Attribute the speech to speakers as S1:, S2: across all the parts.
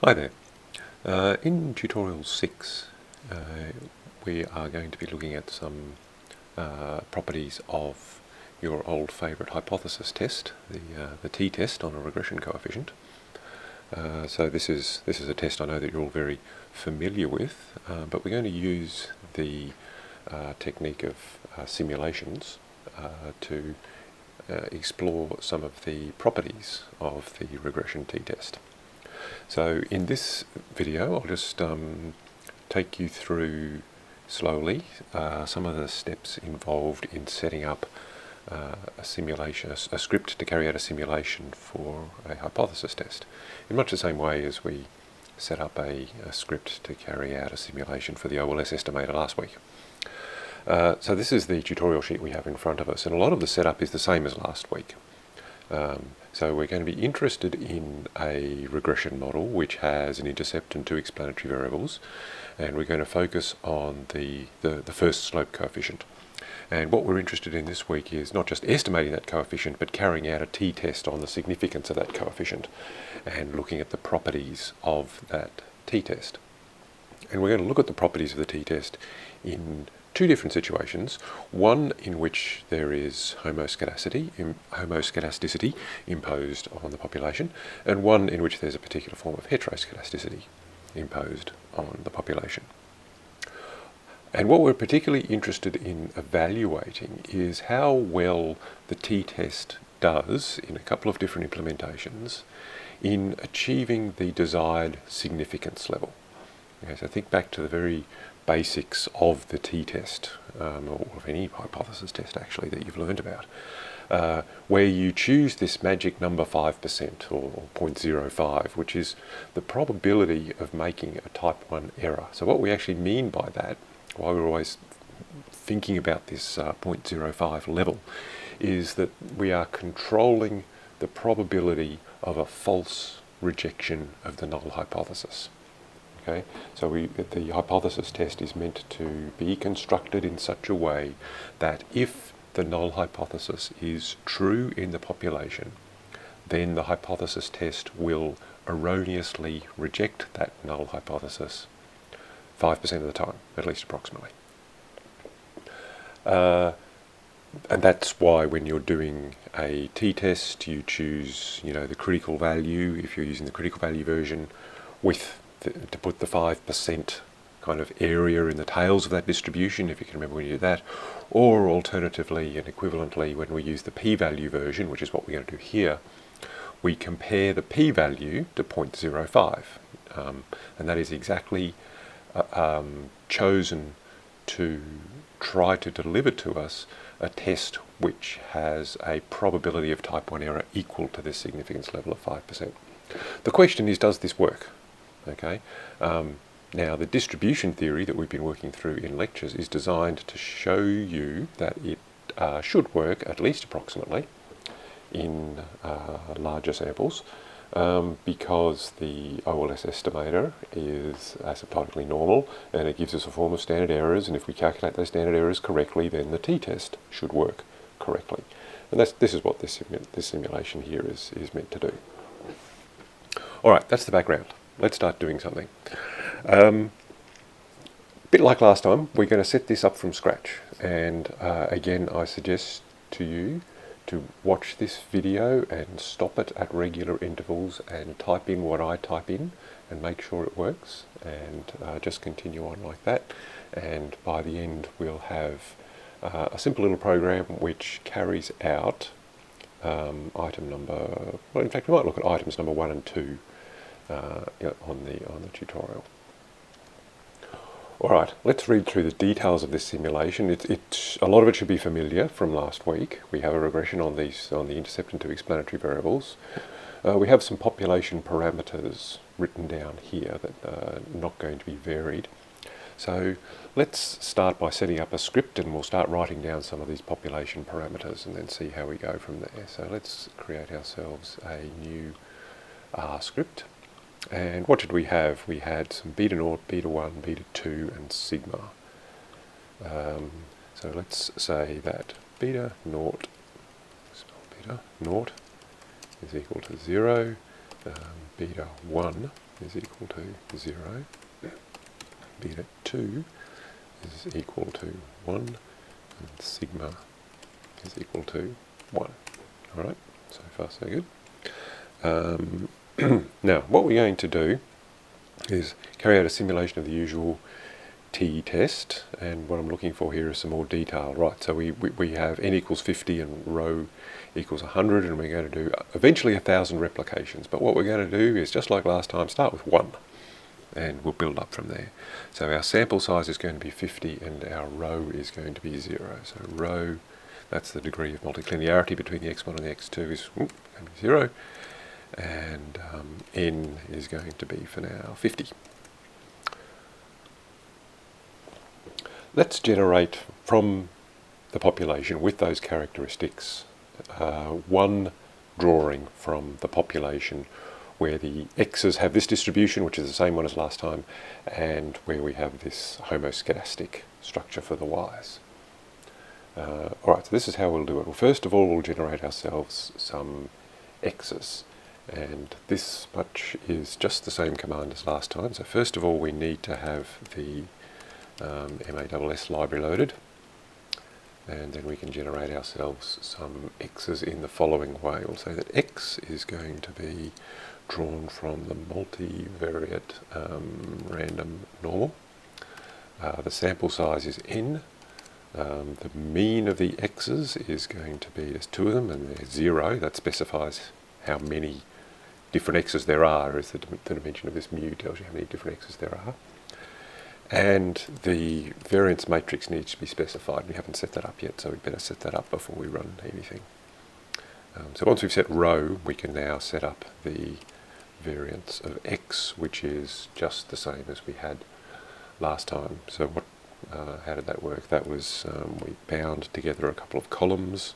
S1: Hi there. In tutorial 6 we are going to be looking at some properties of your old favourite hypothesis test, the T-test on a regression coefficient. So this is a test I know that you're all very familiar with, but we're going to use the technique of simulations to explore some of the properties of the regression T-test. So in this video I'll just take you through slowly some of the steps involved in setting up a simulation, a script to carry out a simulation for a hypothesis test, in much the same way as we set up a script to carry out a simulation for the OLS estimator last week. So this is the tutorial sheet we have in front of us, and a lot of the setup is the same as last week. So we're going to be interested in a regression model which has an intercept and two explanatory variables, and we're going to focus on the first slope coefficient. And what we're interested in this week is not just estimating that coefficient, but carrying out a t-test on the significance of that coefficient and looking at the properties of that t-test. And we're going to look at the properties of the t-test in two different situations, one in which there is homoscedasticity imposed on the population, and one in which there's a particular form of heteroscedasticity imposed on the population. And what we're particularly interested in evaluating is how well the t-test does in a couple of different implementations in achieving the desired significance level. Okay, so think back to the very basics of the t-test, or of any hypothesis test actually that you've learned about, where you choose this magic number 5% or 0.05, which is the probability of making a type 1 error. So what we actually mean by that, why we're always thinking about this 0.05 level, is that we are controlling the probability of a false rejection of the null hypothesis. Okay, so the hypothesis test is meant to be constructed in such a way that if the null hypothesis is true in the population, then the hypothesis test will erroneously reject that null hypothesis 5% of the time, at least approximately. And that's why when you're doing a t-test, you choose, the critical value, if you're using the critical value version, to put the 5% kind of area in the tails of that distribution, if you can remember when you did that, or alternatively and equivalently when we use the p-value version, which is what we're going to do here, we compare the p-value to 0.05, and that is exactly chosen to try to deliver to us a test which has a probability of type 1 error equal to this significance level of 5%. The question is, does this work? Okay. Now the distribution theory that we've been working through in lectures is designed to show you that it should work at least approximately in larger samples, because the OLS estimator is asymptotically normal and it gives us a form of standard errors, and if we calculate those standard errors correctly, then the t-test should work correctly. And this is what this simulation here is meant to do. Alright, that's the background. Let's start doing something. Bit like last time, we're going to set this up from scratch, and again I suggest to you to watch this video and stop it at regular intervals and type in what I type in and make sure it works, and just continue on like that, and by the end we'll have a simple little program which carries out item number, well, in fact we might look at items number 1 and 2 on the tutorial. Alright, let's read through the details of this simulation. A lot of it should be familiar from last week. We have a regression on the intercept and two explanatory variables. We have some population parameters written down here that are not going to be varied. So let's start by setting up a script, and we'll start writing down some of these population parameters and then see how we go from there. So let's create ourselves a new R script. And what did we have? We had some beta naught, beta 1, beta 2 and sigma. So let's say that beta naught is equal to 0, beta 1 is equal to 0, beta 2 is equal to 1, and sigma is equal to 1. Alright, so far so good. Now, what we're going to do is carry out a simulation of the usual Ttest, and what I'm looking for here is some more detail. Right, so we have n equals 50 and rho equals 100, and we're going to do eventually 1,000 replications. But what we're going to do is, just like last time, start with 1, and we'll build up from there. So our sample size is going to be 50, and our rho is going to be 0. So rho, that's the degree of multilinearity between the x1 and the x2, is going to be 0, and n is going to be, for now, 50. Let's generate from the population with those characteristics one drawing from the population where the x's have this distribution, which is the same one as last time, and where we have this homoscedastic structure for the y's. Alright, so this is how we'll do it. Well, first of all, we'll generate ourselves some x's, and this much is just the same command as last time. So first of all, we need to have the MASS library loaded, and then we can generate ourselves some x's in the following way. We'll say that x is going to be drawn from the multivariate random normal. The sample size is n. The mean of the x's is going to be, there's 2 of them, and there's 0. That specifies how many different x's there are, as the dimension of this mu tells you how many different x's there are. And the variance matrix needs to be specified. We haven't set that up yet, so we better set that up before we run anything. So once we've set rho, we can now set up the variance of x, which is just the same as we had last time. So what? How did that work? That was, we bound together a couple of columns,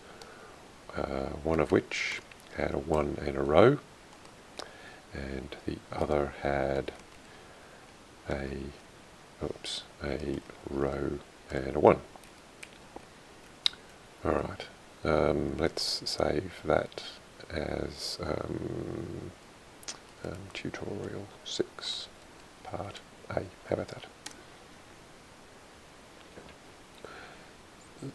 S1: one of which had a 1 and a rho, and the other had a rho and a 1. Alright, let's save that as tutorial 6, part A. How about that?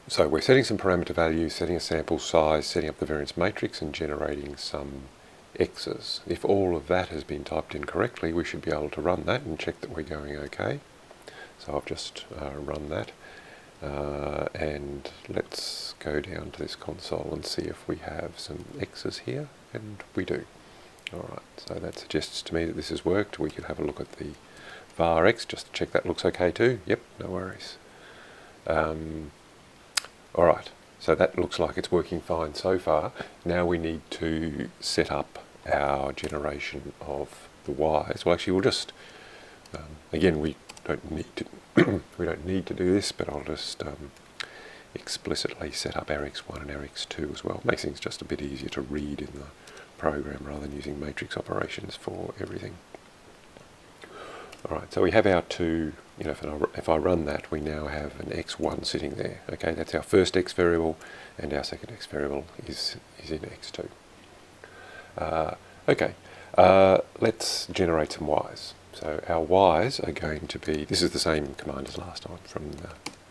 S1: So we're setting some parameter values, setting a sample size, setting up the variance matrix, and generating some x's. If all of that has been typed in correctly, we should be able to run that and check that we're going okay. So I've just run that, and let's go down to this console and see if we have some x's here, and we do. Alright, so that suggests to me that this has worked. We could have a look at the var x just to check that looks okay too. Yep, no worries. Alright, so that looks like it's working fine so far. Now we need to set up our generation of the y's. Well, actually, we'll just, again, we don't need to do this, but I'll just explicitly set up our x1 and our x2 as well. Makes things just a bit easier to read in the program rather than using matrix operations for everything. Alright, so we have our two, if I run that, we now have an x1 sitting there. Okay, that's our first x variable, and our second x variable is in x2. Okay, let's generate some y's. So our y's are going to be, this is the same command as last time from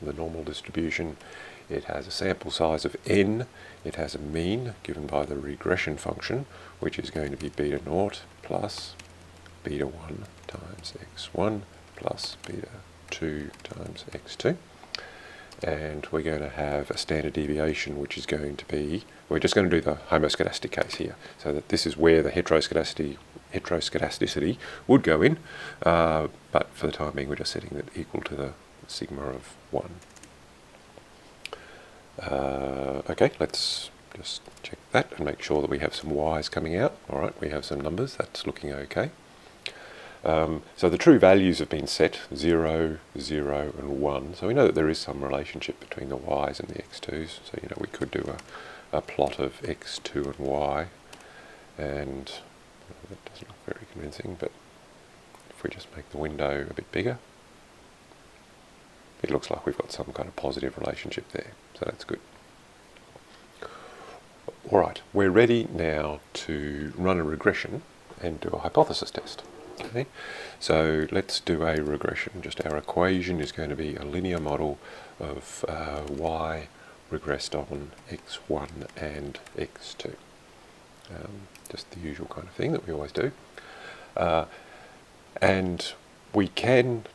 S1: the normal distribution. It has a sample size of n, it has a mean given by the regression function, which is going to be beta naught plus beta 1 times x1 plus beta 2 times x2. And we're going to have a standard deviation, which is going to be, we're just going to do the homoscedastic case here, so that this is where the heteroscedasticity would go in, but for the time being we're just setting it equal to the sigma of 1. Okay, let's just check that and make sure that we have some y's coming out. Alright, we have some numbers, that's looking okay. So the true values have been set, 0, 0 and 1, so we know that there is some relationship between the y's and the x2s, so we could do a plot of x2 and y, and that doesn't look very convincing, but if we just make the window a bit bigger, it looks like we've got some kind of positive relationship there, so that's good. Alright, we're ready now to run a regression and do a hypothesis test. Okay, so let's do a regression. Just our equation is going to be a linear model of y regressed on x1 and x2. Just the usual kind of thing that we always do. And we can,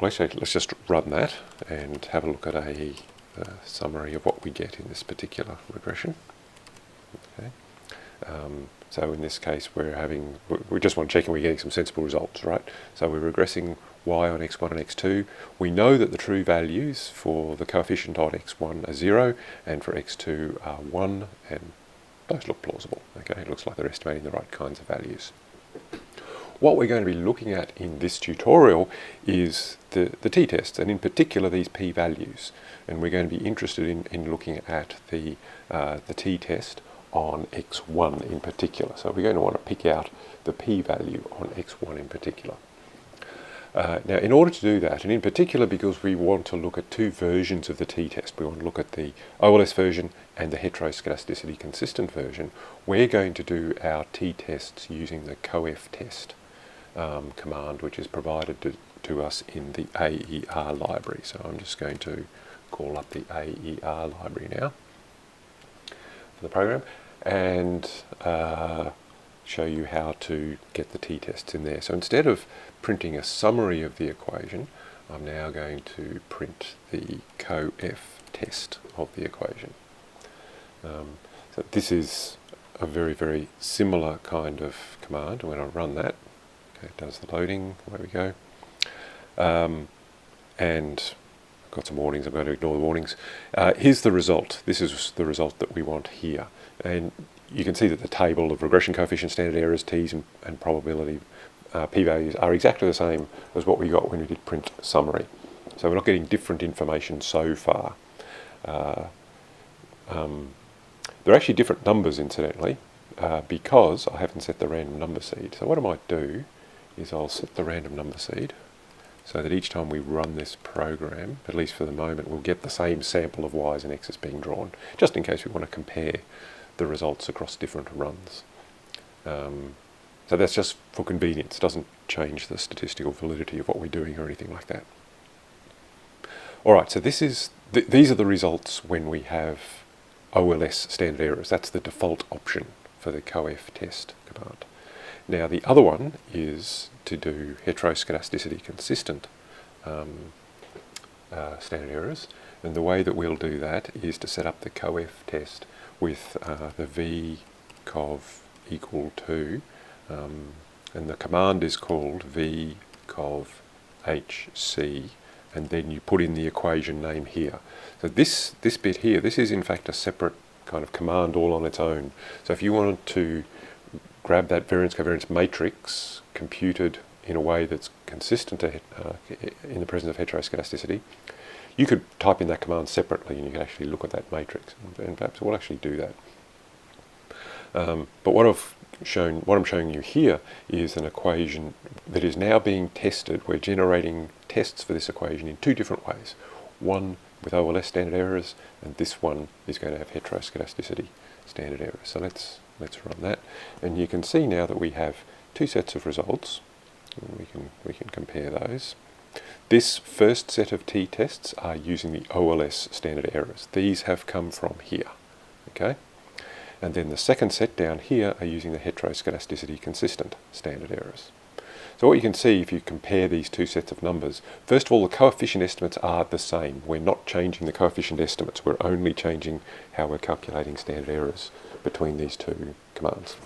S1: well actually let's just run that and have a look at a summary of what we get in this particular regression. Okay. So in this case we just want to check and we're getting some sensible results, right? So we're regressing y on x1 and x2. We know that the true values for the coefficient on x1 are 0 and for x2 are 1, and those look plausible. Okay, it looks like they're estimating the right kinds of values. What we're going to be looking at in this tutorial is the t-tests, and in particular these p-values. And we're going to be interested in looking at the t-test on x1 in particular. So we're going to want to pick out the p-value on x1 in particular. Now in order to do that, and in particular because we want to look at two versions of the t-test, we want to look at the OLS version and the heteroscedasticity consistent version, we're going to do our t-tests using the coef-test command, which is provided to us in the AER library. So I'm just going to call up the AER library now for the program and show you how to get the t-tests in there. So instead of printing a summary of the equation, I'm now going to print the coef-test of the equation. So this is a very, very similar kind of command. When I run that, okay, it does the loading, away we go. And I've got some warnings, I'm going to ignore the warnings. Here's the result. This is the result that we want here. And you can see that the table of regression coefficients, standard errors, t's and probability p-values are exactly the same as what we got when we did print summary. So we're not getting different information so far. They're actually different numbers, incidentally, because I haven't set the random number seed. So what I might do is I'll set the random number seed so that each time we run this program, at least for the moment, we'll get the same sample of y's and x's being drawn, just in case we want to compare the results across different runs. So that's just for convenience. It doesn't change the statistical validity of what we're doing or anything like that. All right, so these are the results when we have OLS standard errors. That's the default option for the coef-test command. Now the other one is to do heteroscedasticity consistent standard errors, and the way that we'll do that is to set up the coef-test with the vcov equal to, and the command is called vcov hc, and then you put in the equation name here. So this bit here, this is in fact a separate kind of command all on its own. So if you wanted to grab that variance-covariance matrix computed in a way that's consistent to, in the presence of heteroscedasticity, you could type in that command separately and you could actually look at that matrix, and perhaps we'll actually do that. But what I'm showing you here is an equation that is now being tested. We're generating tests for this equation in two different ways. One with OLS standard errors, and this one is going to have heteroscedasticity standard errors. So let's run that, and you can see now that we have two sets of results. And we can compare those. This first set of t-tests are using the OLS standard errors. These have come from here, okay? And then the second set down here are using the heteroscedasticity consistent standard errors. So what you can see if you compare these two sets of numbers, first of all, the coefficient estimates are the same. We're not changing the coefficient estimates. We're only changing how we're calculating standard errors between these two commands.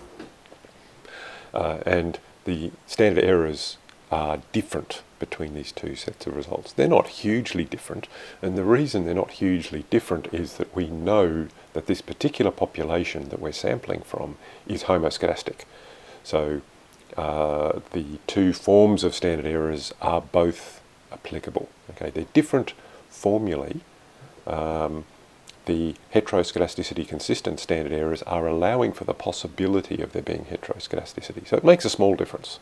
S1: And the standard errors are different between these two sets of results. They're not hugely different, and the reason they're not hugely different is that we know that this particular population that we're sampling from is homoscedastic. So the two forms of standard errors are both applicable. Okay, they're different formulae. The heteroscedasticity consistent standard errors are allowing for the possibility of there being heteroscedasticity. So it makes a small difference.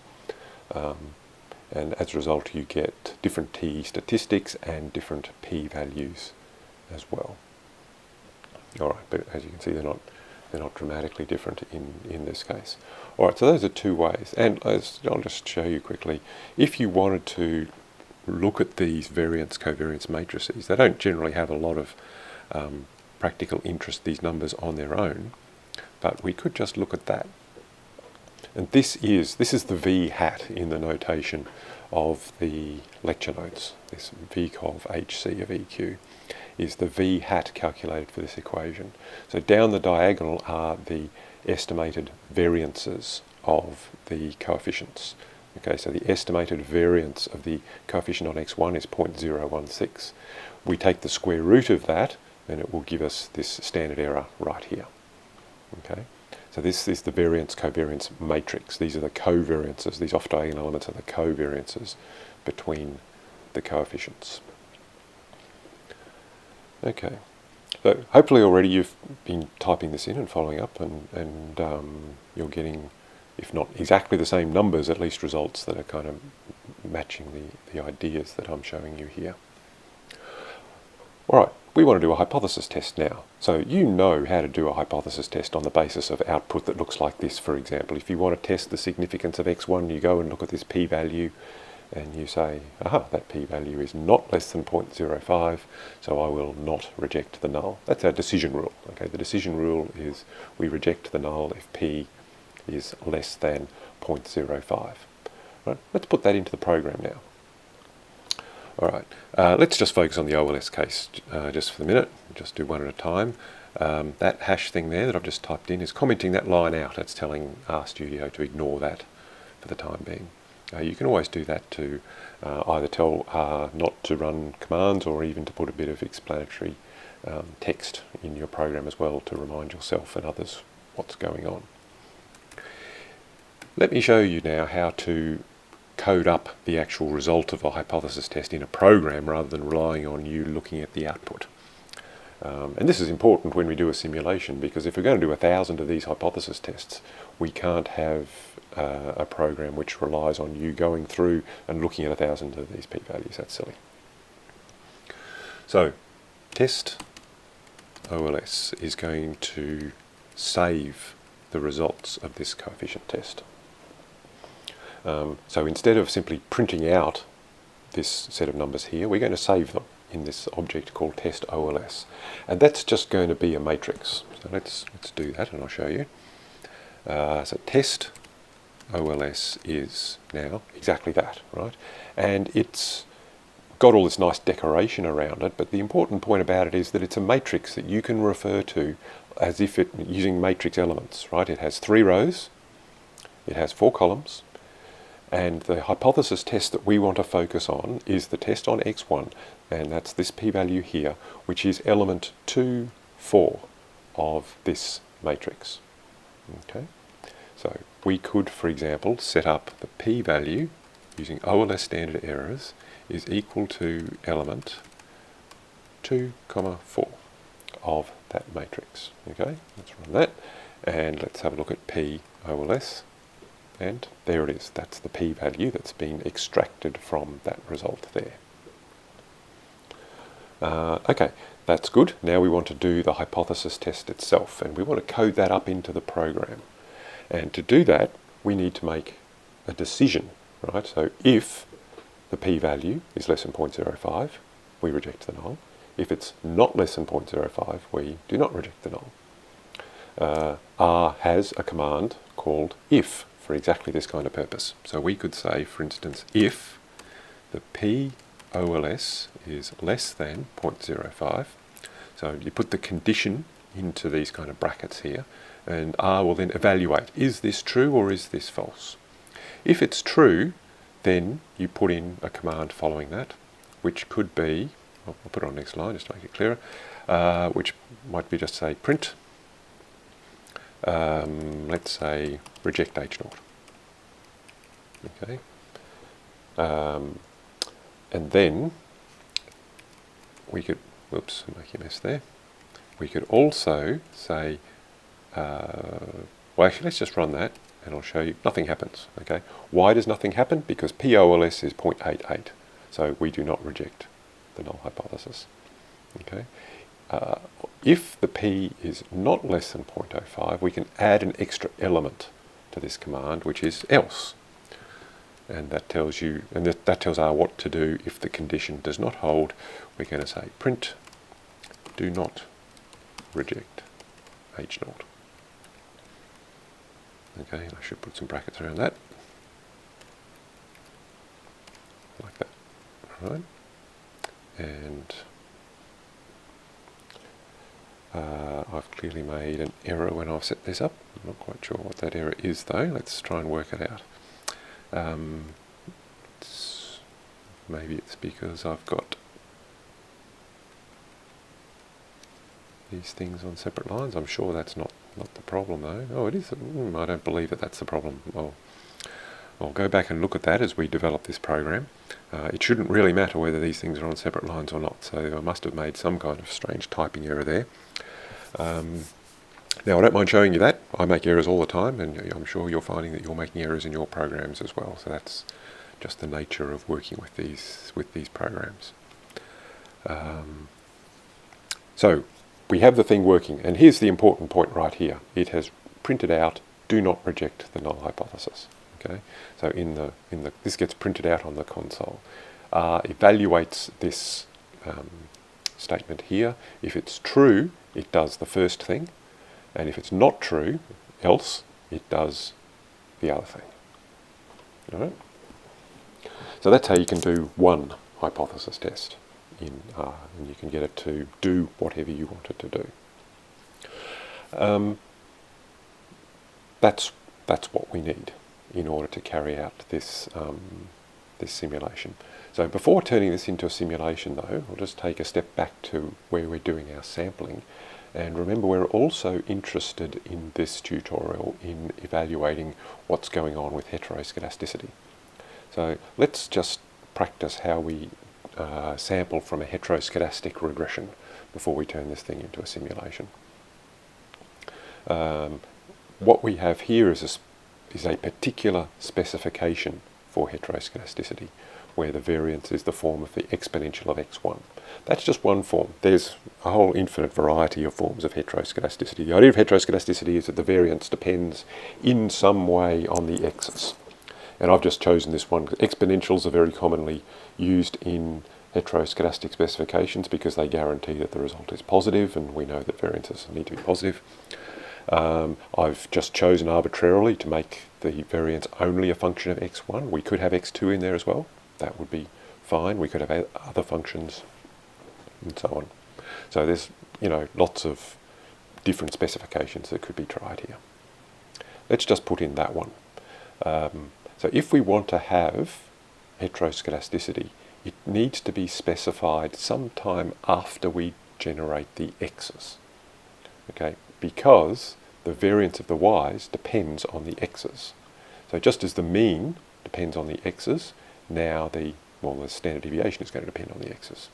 S1: And as a result, you get different t statistics and different p values as well. All right, but as you can see, they're not They're not dramatically different in this case. All right, so those are two ways. And I'll just show you quickly. If you wanted to look at these variance-covariance matrices, they don't generally have a lot of practical interest, these numbers on their own, but we could just look at that. And this is the V hat in the notation of the lecture notes. This VCOV HC of EQ is the V hat calculated for this equation. So down the diagonal are the estimated variances of the coefficients. Okay, so the estimated variance of the coefficient on x1 is 0.016. We take the square root of that and it will give us this standard error right here. Okay, so this is the variance-covariance matrix. These are the covariances. These off-diagonal elements are the covariances between the coefficients. Okay, so hopefully already you've been typing this in and following up, and you're getting, if not exactly the same numbers, at least results that are kind of matching the ideas that I'm showing you here. All right, we want to do a hypothesis test now. So you know how to do a hypothesis test on the basis of output that looks like this, for example. If you want to test the significance of x1, you go and look at this p-value, and you say, aha, that p-value is not less than 0.05, so I will not reject the null. That's our decision rule. Okay, the decision rule is we reject the null if p is less than 0.05. Right, let's put that into the program now. All right, let's just focus on the OLS case just for the minute, just do one at a time. That hash thing there that I've just typed in is commenting that line out. It's telling RStudio to ignore that for the time being. You can always do that to either tell R not to run commands or even to put a bit of explanatory text in your program as well to remind yourself and others what's going on. Let me show you now how to code up the actual result of a hypothesis test in a program rather than relying on you looking at the output. And this is important when we do a simulation, because if we're going to do 1,000 of these hypothesis tests, we can't have a program which relies on you going through and looking at 1,000 of these p-values. That's silly. So test OLS is going to save the results of this coefficient test. So instead of simply printing out this set of numbers here, we're going to save them in this object called test OLS. And that's just going to be a matrix. So let's do that and I'll show you. So test OLS is now exactly that, right? And it's got all this nice decoration around it, but the important point about it is that it's a matrix that you can refer to as if it using matrix elements, right? It has 3 rows, it has 4 columns, and the hypothesis test that we want to focus on is the test on x1, and that's this p-value here, which is element 2, 4 of this matrix. Okay, so we could, for example, set up the p-value using OLS standard errors is equal to element 2, 4 of that matrix. Okay, let's run that, and let's have a look at p OLS. And there it is. That's the p-value that's been extracted from that result there. Okay, that's good. Now we want to do the hypothesis test itself, and we want to code that up into the program. And to do that, we need to make a decision, right? So if the p-value is less than 0.05, we reject the null. If it's not less than 0.05, we do not reject the null. R has a command called if, for exactly this kind of purpose. So we could say, for instance, if the p OLS is less than 0.05, so you put the condition into these kind of brackets here, and R will then evaluate, is this true or is this false? If it's true, then you put in a command following that, which could be, I'll put it on the next line just to make it clearer, which might be just say print, let's say reject h0. Okay, and then we could, whoops, make a mess there. We could also say, well, actually, let's just run that, and I'll show you. Nothing happens. Okay, why does nothing happen? Because POLS is 0.88, so we do not reject the null hypothesis. Okay. if the p is not less than 0.05, we can add an extra element to this command, which is else. And that tells you, and that tells R what to do if the condition does not hold. We're going to say print do not reject h0. Okay, I should put some brackets around that. Like that. All right. And I've clearly made an error when I've set this up. I'm not quite sure what that error is though. Let's try and work it out. Maybe it's because I've got these things on separate lines. I'm sure that's not the problem though. Oh, it is. I don't believe that that's the problem. I'll go back and look at that as we develop this program. It shouldn't really matter whether these things are on separate lines or not, so I must have made some kind of strange typing error there. Now I don't mind showing you that. I make errors all the time, and I'm sure you're finding that you're making errors in your programs as well, so that's just the nature of working with these programs. So we have the thing working, and here's the important point right here. It has printed out do not reject the null hypothesis. Okay, so this gets printed out on the console. Evaluates this statement here. If it's true, it does the first thing, and if it's not true, else it does the other thing. All right. So that's how you can do one hypothesis test in R, and you can get it to do whatever you want it to do. That's what we need in order to carry out this this simulation. So before turning this into a simulation though, I'll just take a step back to where we're doing our sampling. And remember, we're also interested in this tutorial in evaluating what's going on with heteroscedasticity. So let's just practice how we sample from a heteroscedastic regression before we turn this thing into a simulation. What we have here is a particular specification for heteroscedasticity, where the variance is the form of the exponential of x1. That's just one form. There's a whole infinite variety of forms of heteroscedasticity. The idea of heteroscedasticity is that the variance depends in some way on the x's. And I've just chosen this one. Exponentials are very commonly used in heteroscedastic specifications because they guarantee that the result is positive, and we know that variances need to be positive. I've just chosen arbitrarily to make the variance only a function of x1. We could have x2 in there as well. That would be fine. We could have other functions and so on. So there's lots of different specifications that could be tried here. Let's just put in that one. So if we want to have heteroscedasticity, it needs to be specified sometime after we generate the x's. Okay, because the variance of the y's depends on the x's. So just as the mean depends on the x's, now the standard deviation is going to depend on the x's.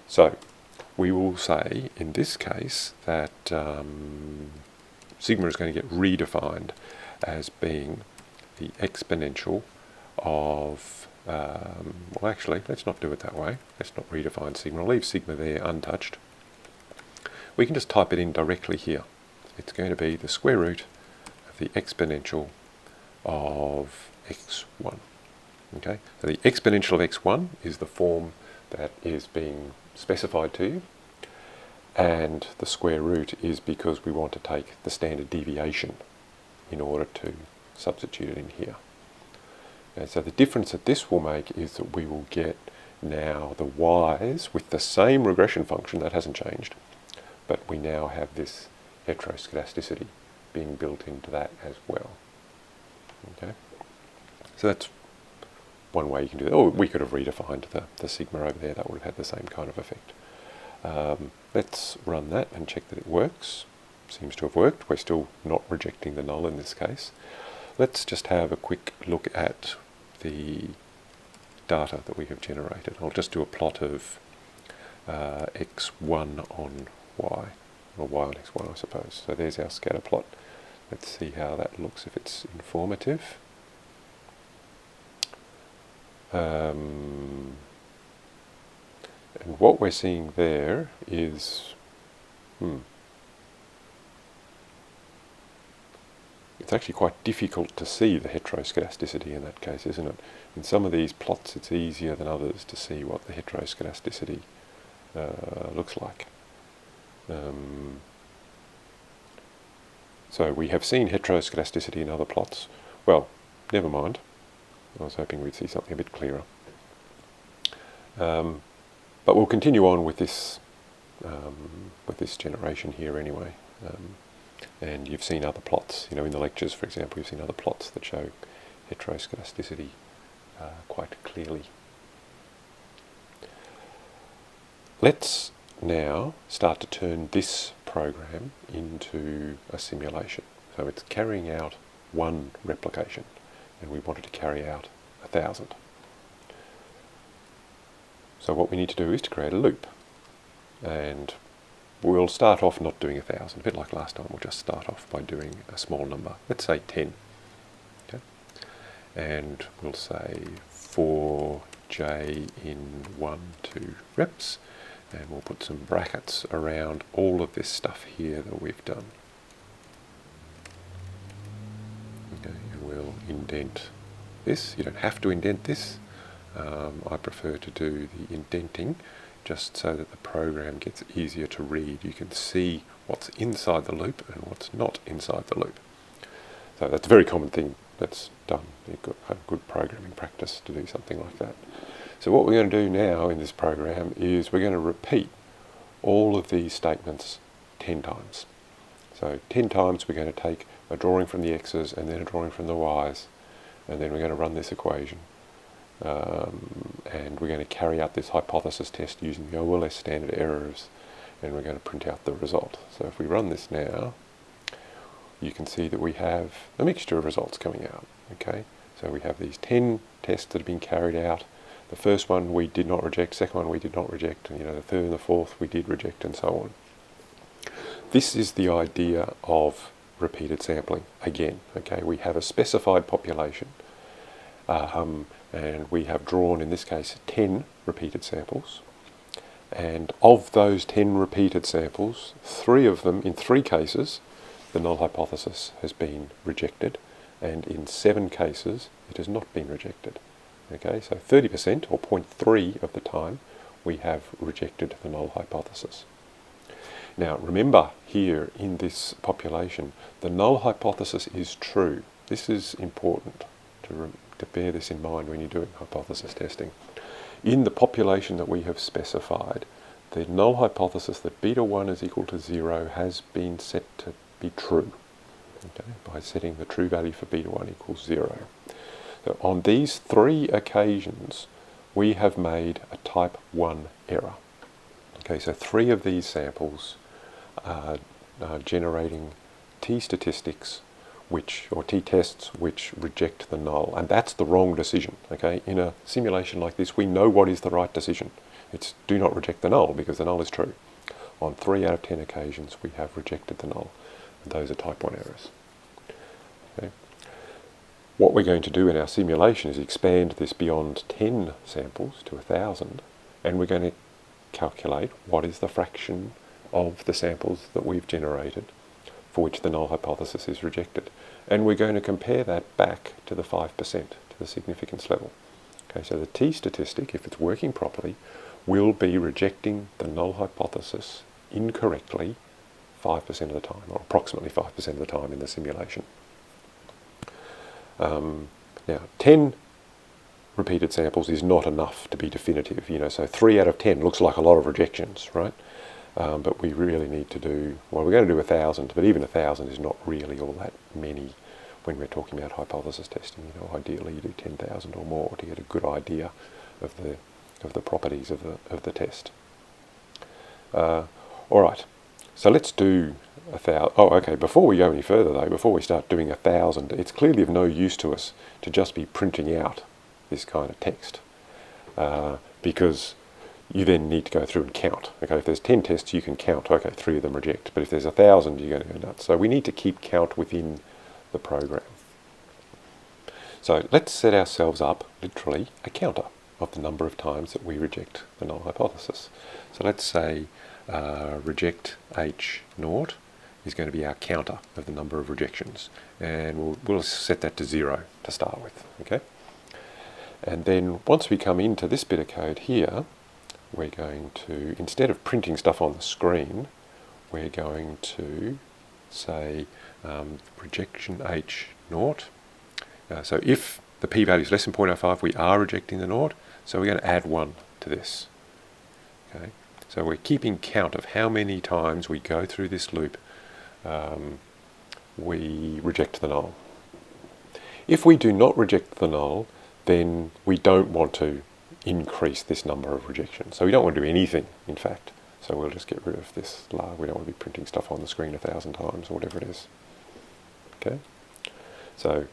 S1: So we will say in this case that sigma is going to get redefined as being the exponential of, well actually let's not do it that way. Let's not redefine sigma. I'll leave sigma there untouched. We can just type it in directly here. It's going to be the square root of the exponential of x1. Okay, so the exponential of x1 is the form that is being specified to you, and the square root is because we want to take the standard deviation in order to substitute it in here. And so the difference that this will make is that we will get now the y's with the same regression function, that hasn't changed, but we now have this heteroscedasticity being built into that as well. Okay, so that's one way you can do that. Or we could have redefined the sigma over there. That would have had the same kind of effect. Let's run that and check that it works. Seems to have worked. We're still not rejecting the null in this case. Let's just have a quick look at the data that we have generated. I'll just do a plot of x1 on y, or y on x1 I suppose. So there's our scatter plot. Let's see how that looks, if it's informative. And what we're seeing there is It's actually quite difficult to see the heteroscedasticity in that case, isn't it? In some of these plots it's easier than others to see what the heteroscedasticity looks like. So we have seen heteroscedasticity in other plots. Well, never mind. I was hoping we'd see something a bit clearer. But we'll continue on with this generation here anyway. And you've seen other plots, in the lectures, for example, you've seen other plots that show heteroscedasticity quite clearly. Let's now start to turn this program into a simulation. So it's carrying out one replication, and we wanted to carry out 1,000. So what we need to do is to create a loop, and we'll start off not doing 1,000, a bit like last time. We'll just start off by doing a small number, let's say 10. Okay? And we'll say for j in 1, 2 reps, and we'll put some brackets around all of this stuff here that we've done. Okay, and we'll indent this. You don't have to indent this. I prefer to do the indenting just so that the program gets easier to read. You can see what's inside the loop and what's not inside the loop. So that's a very common thing that's done. You've got a good programming practice to do something like that. So what we're going to do now in this program is we're going to repeat all of these statements 10 times. So 10 times we're going to take a drawing from the x's and then a drawing from the y's, and then we're going to run this equation. And we're going to carry out this hypothesis test using the OLS standard errors, and we're going to print out the result. So if we run this now, you can see that we have a mixture of results coming out. Okay, so we have these 10 tests that have been carried out. The first one we did not reject, second one we did not reject, and the third and the fourth we did reject, and so on. This is the idea of repeated sampling. Again, okay, we have a specified population, and we have drawn, in this case, 10 repeated samples. And of those 10 repeated samples, 3 of them, in 3 cases, the null hypothesis has been rejected, and in 7 cases, it has not been rejected. Okay, so 30%, or 0.3 of the time, we have rejected the null hypothesis. Now, remember here in this population, the null hypothesis is true. This is important to bear this in mind when you're doing hypothesis testing. In the population that we have specified, the null hypothesis that beta 1 is equal to 0 has been set to be true, okay, by setting the true value for beta 1 equals 0. So on these 3 occasions, we have made a type 1 error. Okay, so 3 of these samples are generating t-statistics or t-tests which reject the null, and that's the wrong decision. Okay, in a simulation like this, we know what is the right decision. It's do not reject the null, because the null is true. On 3 out of 10 occasions, we have rejected the null, and those are type 1 errors. Okay. What we're going to do in our simulation is expand this beyond 10 samples to 1,000, and we're going to calculate what is the fraction of the samples that we've generated for which the null hypothesis is rejected. And we're going to compare that back to the 5%, to the significance level. Okay, so the t-statistic, if it's working properly, will be rejecting the null hypothesis incorrectly 5% of the time, or approximately 5% of the time in the simulation. Now, 10 repeated samples is not enough to be definitive. So 3 out of 10 looks like a lot of rejections, right? But we really need to do, well, we're going to do 1,000, but even 1,000 is not really all that many when we're talking about hypothesis testing. Ideally you do 10,000 or more to get a good idea of the properties of the test. All right, so let's do 1,000. Oh, okay, before we go any further though, before we start doing 1,000, it's clearly of no use to us to just be printing out this kind of text, because you then need to go through and count. Okay, if there's 10 tests, you can count, okay, 3 of them reject, but if there's 1,000, you're going to go nuts. So we need to keep count within the program. So let's set ourselves up, literally, a counter of the number of times that we reject the null hypothesis. So let's say reject h naught is going to be our counter of the number of rejections, and we'll set that to 0 to start with. Okay, and then once we come into this bit of code here, we're going to, instead of printing stuff on the screen, we're going to say rejection h naught. So if the p-value is less than 0.05, we are rejecting the naught, so we're going to add 1 to this. Okay, so we're keeping count of how many times we go through this loop we reject the null. If we do not reject the null, then we don't want to increase this number of rejections. So we don't want to do anything, in fact. So we'll just get rid of this lar. We don't want to be printing stuff on the screen 1,000 times or whatever it is. Okay. So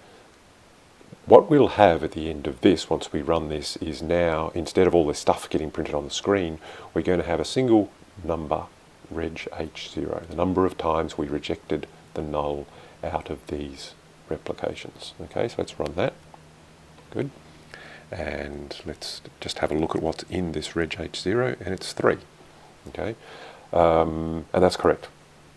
S1: what we'll have at the end of this, once we run this, is now, instead of all this stuff getting printed on the screen, we're going to have a single number, reg h0, the number of times we rejected the null out of these replications. Okay, so let's run that. Good. And let's just have a look at what's in this reg h0, and it's 3. Okay, and that's correct.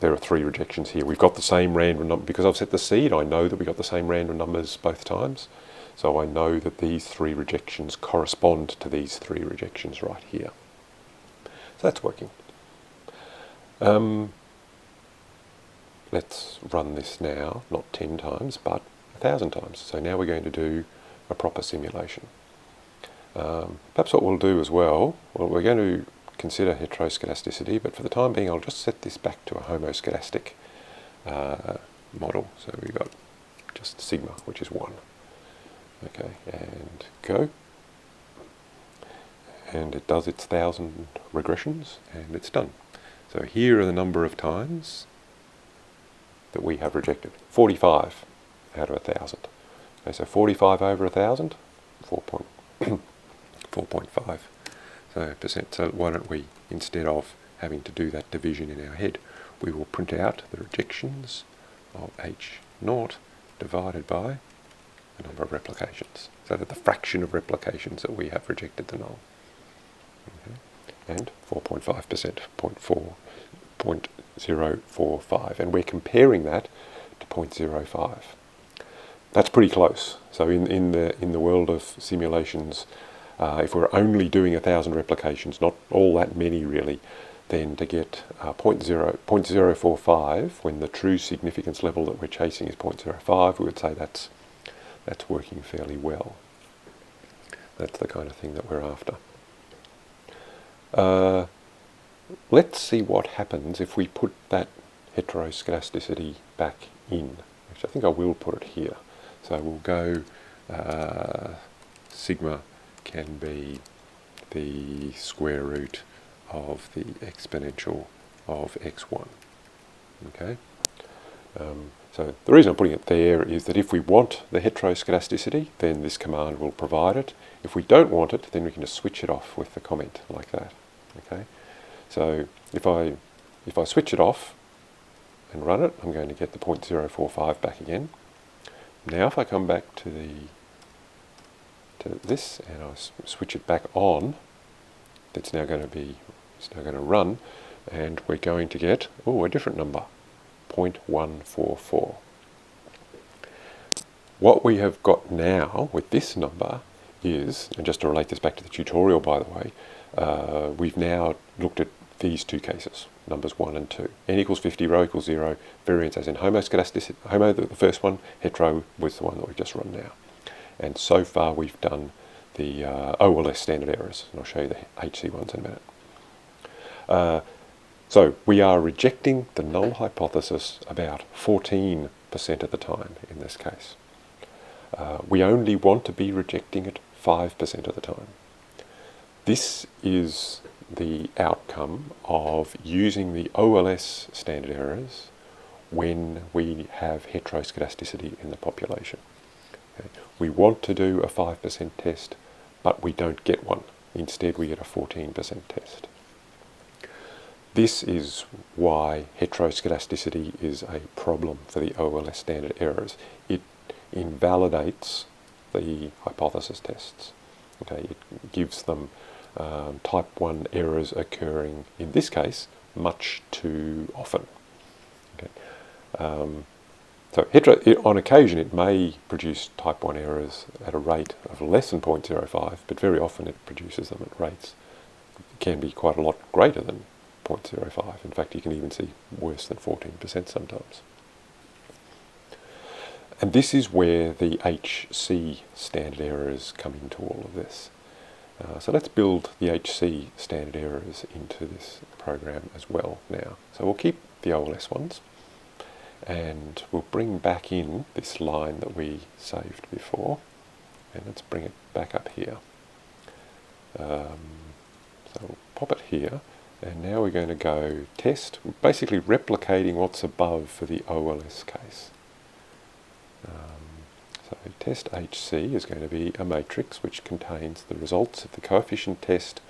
S1: There are 3 rejections here. We've got the same random number. Because I've set the seed, I know that we got the same random numbers both times. So I know that these 3 rejections correspond to these 3 rejections right here. So that's working. Let's run this now, not 10 times, but 1,000 times. So now we're going to do a proper simulation. Perhaps what we'll do as well, we're going to consider heteroscedasticity, but for the time being I'll just set this back to a homoscedastic model. So we've got just sigma, which is 1. Okay, and go. And it does its 1,000 regressions, and it's done. So here are the number of times that we have rejected. 45 out of 1,000. Okay, so 45 over 1,000, 4.5. So percent. So why don't we, instead of having to do that division in our head, we will print out the rejections of h naught divided by the number of replications. So that the fraction of replications that we have rejected the null. Okay. And 4.5%, 0.045, and we're comparing that to 0.05. That's pretty close. So in the world of simulations, if we're only doing 1,000 replications, not all that many really, then to get 0.045 when the true significance level that we're chasing is 0.05, we would say that's working fairly well. That's the kind of thing that we're after. Let's see what happens if we put that heteroscedasticity back in, which I think I will put it here. So we'll go sigma can be the square root of the exponential of x1. Okay. So the reason I'm putting it there is that if we want the heteroscedasticity, then this command will provide it. If we don't want it, then we can just switch it off with the comment like that. Okay. So if I switch it off and run it, I'm going to get the 0.045 back again. Now if I come back to this and I switch it back on, it's now going to run, and we're going to get a different number, 0.144. What we have got now with this number is, and just to relate this back to the tutorial by the way, we've now looked at these two cases, numbers 1 and 2. N equals 50, rho equals 0, variance as in homoscedasticity, the first one, hetero was the one that we've just run now. And so far we've done the OLS standard errors, and I'll show you the HC ones in a minute. So we are rejecting the null hypothesis about 14% of the time in this case. We only want to be rejecting it 5% of the time. This is the outcome of using the OLS standard errors when we have heteroscedasticity in the population. Okay. We want to do a 5% test, but we don't get one. Instead, we get a 14% test. This is why heteroscedasticity is a problem for the OLS standard errors. It invalidates the hypothesis tests. Okay, it gives them type 1 errors occurring, in this case, much too often. Okay. So on occasion it may produce type 1 errors at a rate of less than 0.05, but very often it produces them at rates that can be quite a lot greater than 0.05. In fact, you can even see worse than 14% sometimes. And this is where the HC standard errors come into all of this. So let's build the HC standard errors into this program as well now. So we'll keep the OLS ones, and we'll bring back in this line that we saved before, and let's bring it back up here. So we'll pop it here, and now we're going to go test, basically replicating what's above for the OLS case. So test HC is going to be a matrix which contains the results of the coefficient test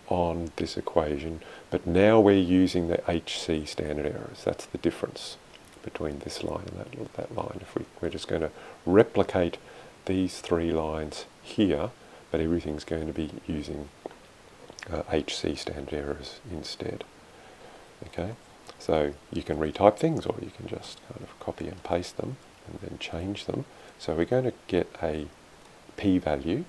S1: on this equation, but now we're using the HC standard errors. That's the difference between this line and that line. We're just going to replicate these three lines here, but everything's going to be using HC standard errors instead. Okay, so you can retype things, or you can just kind of copy and paste them and then change them. So we're going to get a p-value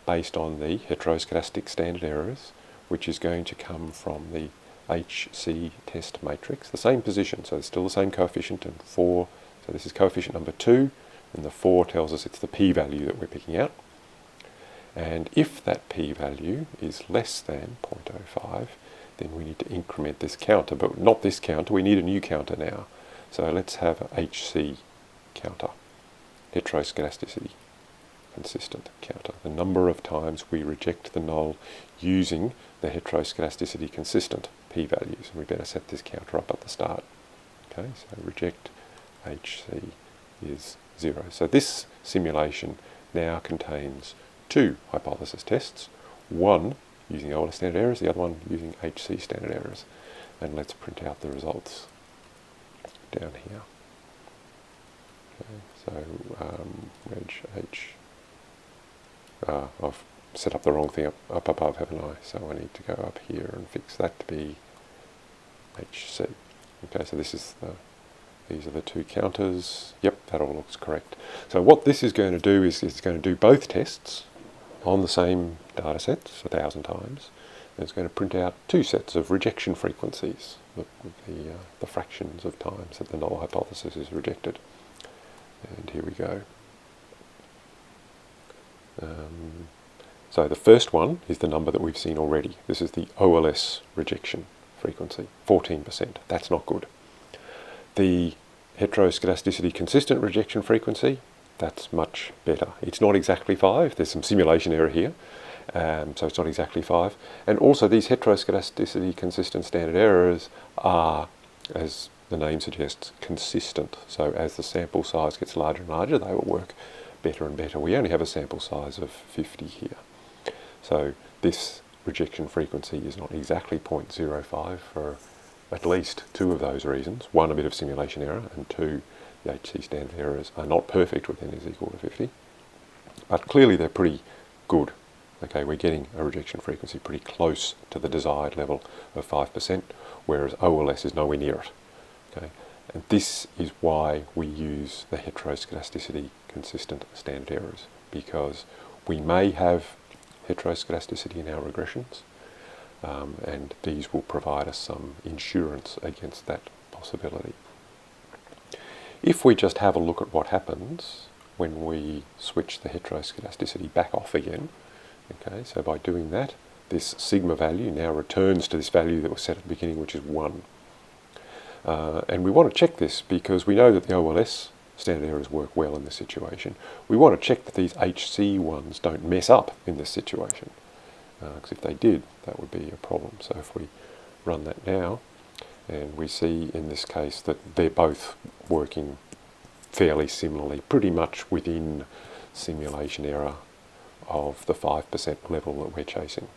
S1: based on the heteroscedastic standard errors, which is going to come from the HC test matrix, the same position, so it's still the same coefficient and 4, so this is coefficient number 2, and the 4 tells us it's the p-value that we're picking out. And if that p-value is less than 0.05, then we need to increment this counter, but not this counter, we need a new counter now. So let's have a HC counter, heteroscedasticity consistent counter, the number of times we reject the null using the heteroscedasticity consistent p-values. And we better set this counter up at the start. Okay, so reject HC is 0. So this simulation now contains two hypothesis tests, one using OLS standard errors, the other one using HC standard errors. And let's print out the results down here. Okay, so reg h, I've set up the wrong thing up above, haven't I? So I need to go up here and fix that to be HC. Okay, so these are the two counters. Yep, that all looks correct. So what this is going to do is it's going to do both tests on the same data sets 1,000 times. And it's going to print out two sets of rejection frequencies, the fractions of times that the null hypothesis is rejected. And here we go. So the first one is the number that we've seen already. This is the OLS rejection frequency, 14%. That's not good. The heteroscedasticity consistent rejection frequency, that's much better. It's not exactly 5. There's some simulation error here, so it's not exactly 5. And also these heteroscedasticity consistent standard errors are, as the name suggests, consistent. So as the sample size gets larger and larger, they will work better and better. We only have a sample size of 50 here. So this rejection frequency is not exactly 0.05 for at least two of those reasons. One, a bit of simulation error, and two, the HC standard errors are not perfect with n is equal to 50. But clearly they're pretty good. Okay, we're getting a rejection frequency pretty close to the desired level of 5%, whereas OLS is nowhere near it. Okay, and this is why we use the heteroscedasticity consistent standard errors, because we may have heteroscedasticity in our regressions, and these will provide us some insurance against that possibility. If we just have a look at what happens when we switch the heteroscedasticity back off again, okay, so by doing that, this sigma value now returns to this value that was set at the beginning, which is 1. And we want to check this because we know that the OLS standard errors work well in this situation. We want to check that these HC ones don't mess up in this situation, because if they did, that would be a problem. So if we run that now, and we see in this case that they're both working fairly similarly, pretty much within simulation error of the 5% level that we're chasing.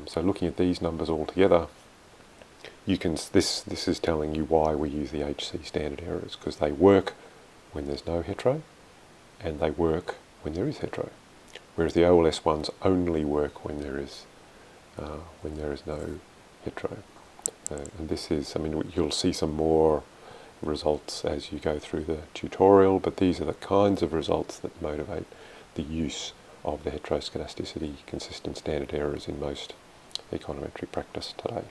S1: So looking at these numbers all together, this is telling you why we use the HC standard errors, because they work when there's no hetero, and they work when there is hetero, whereas the OLS ones only work when there is no hetero. And this is, I mean, you'll see some more results as you go through the tutorial, but these are the kinds of results that motivate the use of the heteroscedasticity consistent standard errors in most econometric practice today.